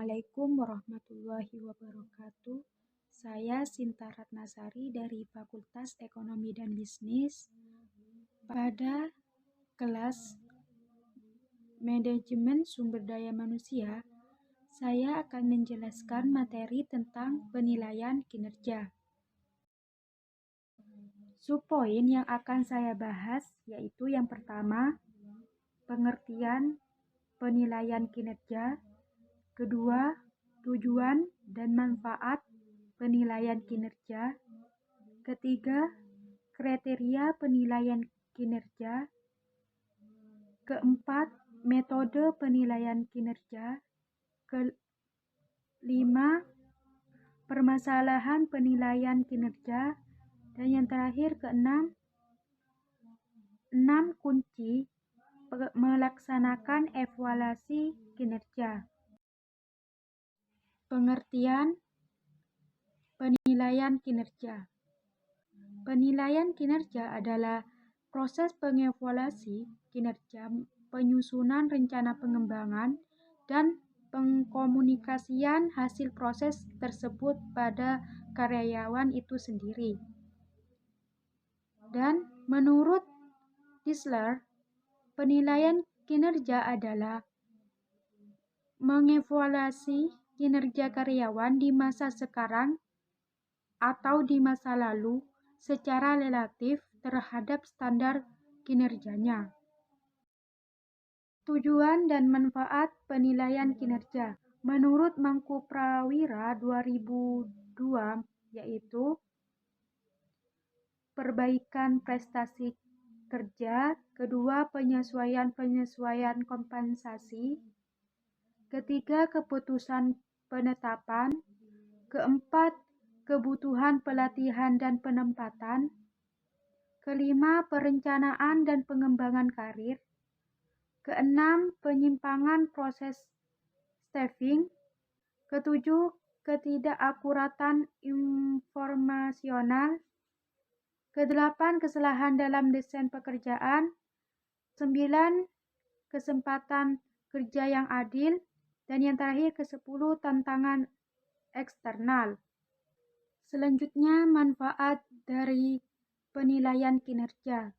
Assalamualaikum warahmatullahi wabarakatuh. Saya Sinta Ratnasari dari Fakultas Ekonomi dan Bisnis. Pada kelas Manajemen Sumber Daya Manusia, saya akan menjelaskan materi tentang penilaian kinerja. Subpoin yang akan saya bahas yaitu yang pertama, pengertian penilaian kinerja. Kedua, tujuan dan manfaat penilaian kinerja. Ketiga, kriteria penilaian kinerja. Keempat, metode penilaian kinerja. Kelima, permasalahan penilaian kinerja. Dan yang terakhir, keenam, 6 kunci melaksanakan evaluasi kinerja. Pengertian penilaian kinerja. Penilaian kinerja adalah proses pengevaluasi kinerja, penyusunan rencana pengembangan, dan pengkomunikasian hasil proses tersebut pada karyawan itu sendiri. Dan menurut Disler, penilaian kinerja adalah mengevaluasi kinerja karyawan di masa sekarang atau di masa lalu secara relatif terhadap standar kinerjanya. Tujuan dan manfaat penilaian kinerja. Menurut Mangku Prawira 2002, yaitu perbaikan prestasi kerja, kedua penyesuaian kompensasi, ketiga keputusan penetapan, keempat kebutuhan pelatihan dan penempatan, kelima perencanaan dan pengembangan karir, keenam penyimpangan proses staffing, ketujuh ketidakakuratan informasional, kedelapan kesalahan dalam desain pekerjaan, 9 kesempatan kerja yang adil, dan yang terakhir ke-10 tantangan eksternal. Selanjutnya, manfaat dari penilaian kinerja,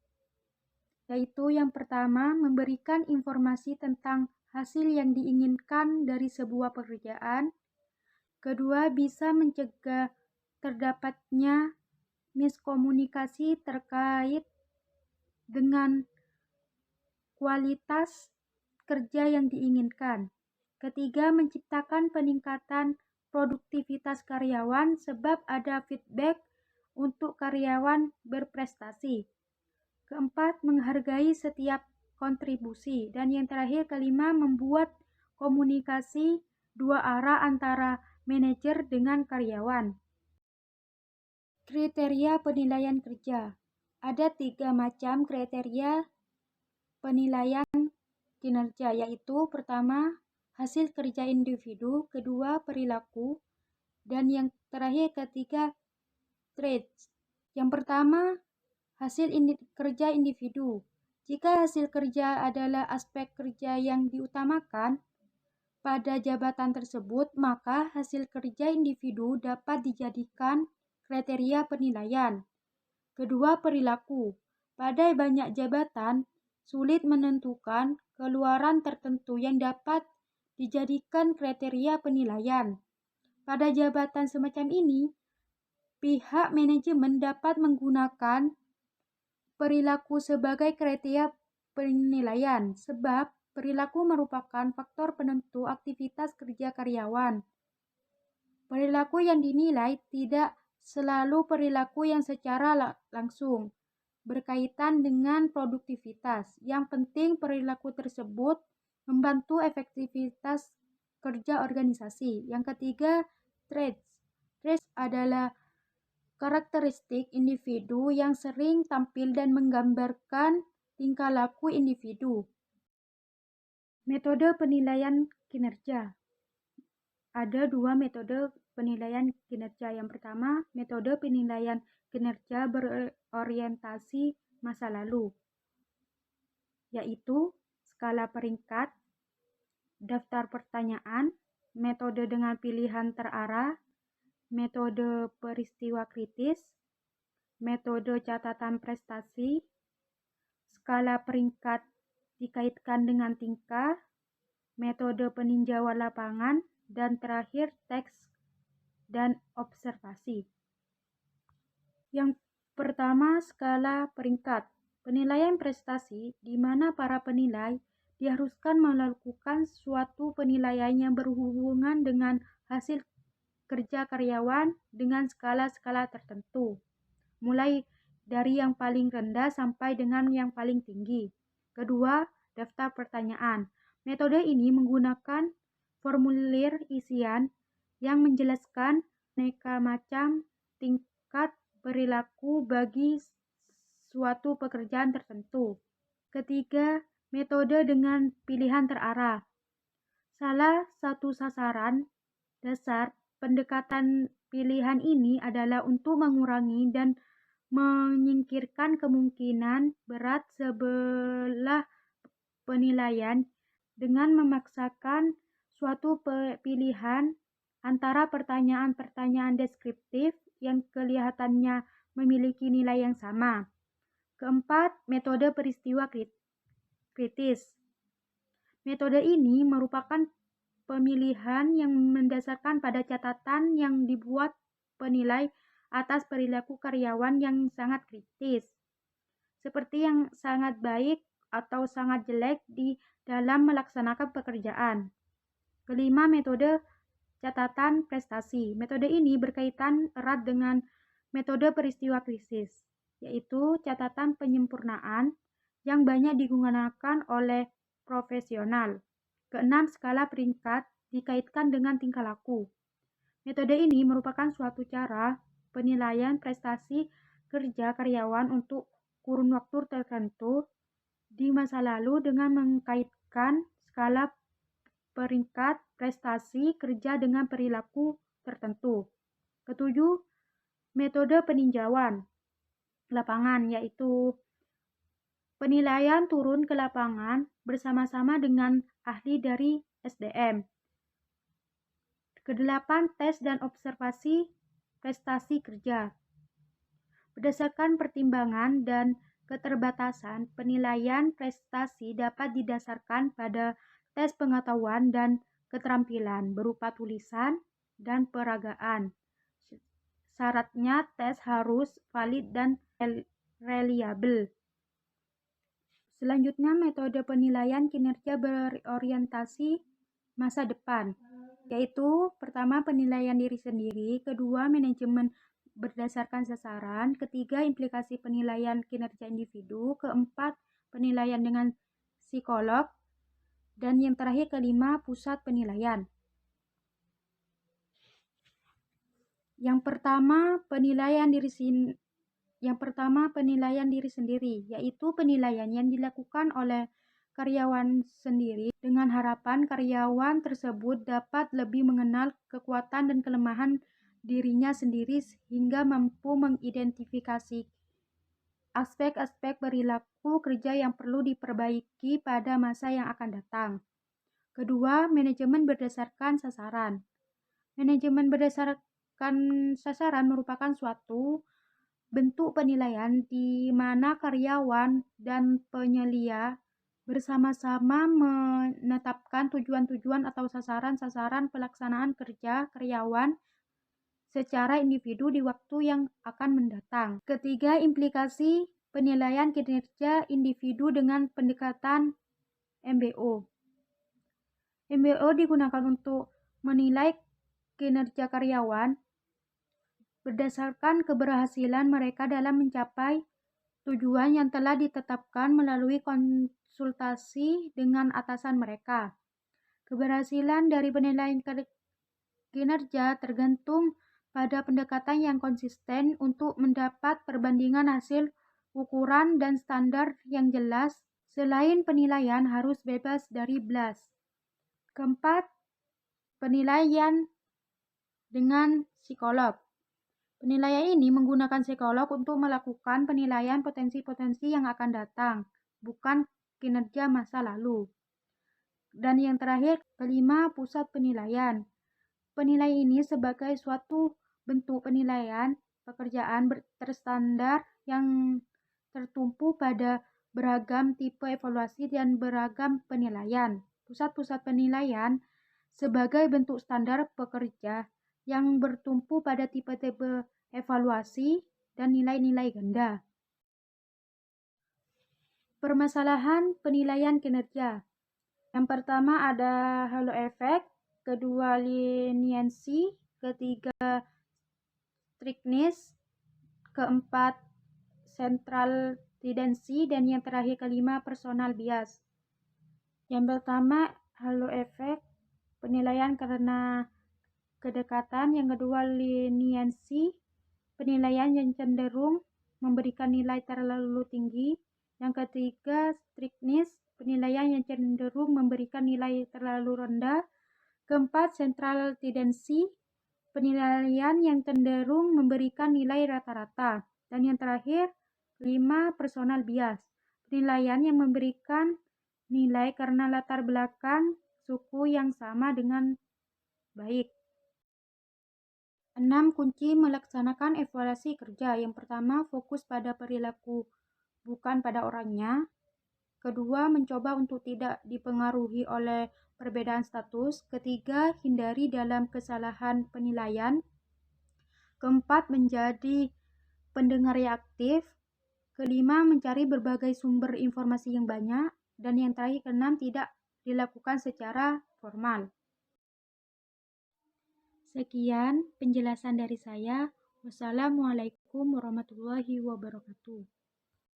yaitu yang pertama, memberikan informasi tentang hasil yang diinginkan dari sebuah pekerjaan. Kedua, bisa mencegah terdapatnya miskomunikasi terkait dengan kualitas kerja yang diinginkan. Ketiga, menciptakan peningkatan produktivitas karyawan sebab ada feedback untuk karyawan berprestasi. Keempat, menghargai setiap kontribusi. Dan yang terakhir, kelima, membuat komunikasi dua arah antara manajer dengan karyawan. Kriteria penilaian kerja. Ada 3 macam kriteria penilaian kinerja, yaitu pertama, hasil kerja individu, kedua, perilaku, dan yang terakhir ketiga, traits. Yang pertama, hasil kerja individu. Jika hasil kerja adalah aspek kerja yang diutamakan pada jabatan tersebut, maka hasil kerja individu dapat dijadikan kriteria penilaian. Kedua, perilaku. Pada banyak jabatan, sulit menentukan keluaran tertentu yang dapat dijadikan kriteria penilaian. Pada jabatan semacam ini, pihak manajemen dapat menggunakan perilaku sebagai kriteria penilaian, sebab perilaku merupakan faktor penentu aktivitas kerja karyawan. Perilaku yang dinilai tidak selalu perilaku yang secara langsung berkaitan dengan produktivitas. Yang penting perilaku tersebut membantu efektivitas kerja organisasi. Yang ketiga, traits. Traits adalah karakteristik individu yang sering tampil dan menggambarkan tingkah laku individu. Metode penilaian kinerja. Ada 2 metode penilaian kinerja. Yang pertama, metode penilaian kinerja berorientasi masa lalu, yaitu skala peringkat, daftar pertanyaan, metode dengan pilihan terarah, metode peristiwa kritis, metode catatan prestasi, skala peringkat dikaitkan dengan tingkah, metode peninjauan lapangan, dan terakhir teks dan observasi. Yang pertama, skala peringkat. Penilaian prestasi di mana para penilai diharuskan melakukan suatu penilaian yang berhubungan dengan hasil kerja karyawan dengan skala-skala tertentu, mulai dari yang paling rendah sampai dengan yang paling tinggi. Kedua, daftar pertanyaan. Metode ini menggunakan formulir isian yang menjelaskan aneka macam tingkat perilaku bagi suatu pekerjaan tertentu. Ketiga, metode dengan pilihan terarah. Salah satu sasaran dasar pendekatan pilihan ini adalah untuk mengurangi dan menyingkirkan kemungkinan berat sebelah penilaian dengan memaksakan suatu pilihan antara pertanyaan-pertanyaan deskriptif yang kelihatannya memiliki nilai yang sama. Keempat, metode peristiwa kritis. Metode ini merupakan pemilihan yang mendasarkan pada catatan yang dibuat penilai atas perilaku karyawan yang sangat kritis, seperti yang sangat baik atau sangat jelek di dalam melaksanakan pekerjaan. Kelima, metode catatan prestasi. Metode ini berkaitan erat dengan metode peristiwa krisis, yaitu catatan penyempurnaan yang banyak digunakan oleh profesional. Keenam, skala peringkat dikaitkan dengan tingkah laku. Metode ini merupakan suatu cara penilaian prestasi kerja karyawan untuk kurun waktu tertentu di masa lalu dengan mengkaitkan skala peringkat prestasi kerja dengan perilaku tertentu. Ketujuh, metode peninjauan lapangan, yaitu penilaian turun ke lapangan bersama-sama dengan ahli dari SDM. Kedelapan, tes dan observasi prestasi kerja. Berdasarkan pertimbangan dan keterbatasan, penilaian prestasi dapat didasarkan pada tes pengetahuan dan keterampilan berupa tulisan dan peragaan. Syaratnya tes harus valid dan reliable. Selanjutnya, metode penilaian kinerja berorientasi masa depan, yaitu pertama, penilaian diri sendiri, kedua, manajemen berdasarkan sasaran, ketiga, implikasi penilaian kinerja individu, keempat, penilaian dengan psikolog, dan yang terakhir kelima, pusat penilaian. Yang pertama, penilaian diri sendiri, yaitu penilaian yang dilakukan oleh karyawan sendiri dengan harapan karyawan tersebut dapat lebih mengenal kekuatan dan kelemahan dirinya sendiri sehingga mampu mengidentifikasi aspek-aspek perilaku kerja yang perlu diperbaiki pada masa yang akan datang. Kedua, manajemen berdasarkan sasaran. Manajemen berdasarkan sasaran merupakan suatu bentuk penilaian di mana karyawan dan penyelia bersama-sama menetapkan tujuan-tujuan atau sasaran-sasaran pelaksanaan kerja karyawan secara individu di waktu yang akan mendatang. Ketiga, implikasi penilaian kinerja individu dengan pendekatan MBO. MBO digunakan untuk menilai kinerja karyawan berdasarkan keberhasilan mereka dalam mencapai tujuan yang telah ditetapkan melalui konsultasi dengan atasan mereka. Keberhasilan dari penilaian kinerja tergantung pada pendekatan yang konsisten untuk mendapat perbandingan hasil ukuran dan standar yang jelas. Selain penilaian harus bebas dari bias. Keempat, penilaian dengan psikolog. Penilaian ini menggunakan psikolog untuk melakukan penilaian potensi-potensi yang akan datang, bukan kinerja masa lalu. Dan yang terakhir, kelima, pusat penilaian. Penilaian ini sebagai suatu bentuk penilaian pekerjaan terstandar yang tertumpu pada beragam tipe evaluasi dan beragam penilaian. Pusat-pusat penilaian sebagai bentuk standar pekerja yang bertumpu pada tipe-tipe evaluasi dan nilai-nilai ganda. Permasalahan penilaian kinerja. Yang pertama ada halo effect, kedua leniency, ketiga strictness, keempat central tendency, dan yang terakhir kelima personal bias. Yang pertama halo effect, penilaian karena kedekatan. Yang kedua leniency, penilaian yang cenderung memberikan nilai terlalu tinggi. Yang ketiga strictness, penilaian yang cenderung memberikan nilai terlalu rendah. Keempat, central tendency, penilaian yang cenderung memberikan nilai rata-rata. Dan yang terakhir, 5, personal bias, penilaian yang memberikan nilai karena latar belakang suku yang sama dengan baik. 6. Kunci melaksanakan evaluasi kerja. Yang pertama, fokus pada perilaku, bukan pada orangnya. Kedua, mencoba untuk tidak dipengaruhi oleh perbedaan status. Ketiga, hindari dalam kesalahan penilaian. Keempat, menjadi pendengar yang aktif. Kelima, mencari berbagai sumber informasi yang banyak. Dan yang terakhir, keenam, tidak dilakukan secara formal. Sekian penjelasan dari saya. Wassalamualaikum warahmatullahi wabarakatuh.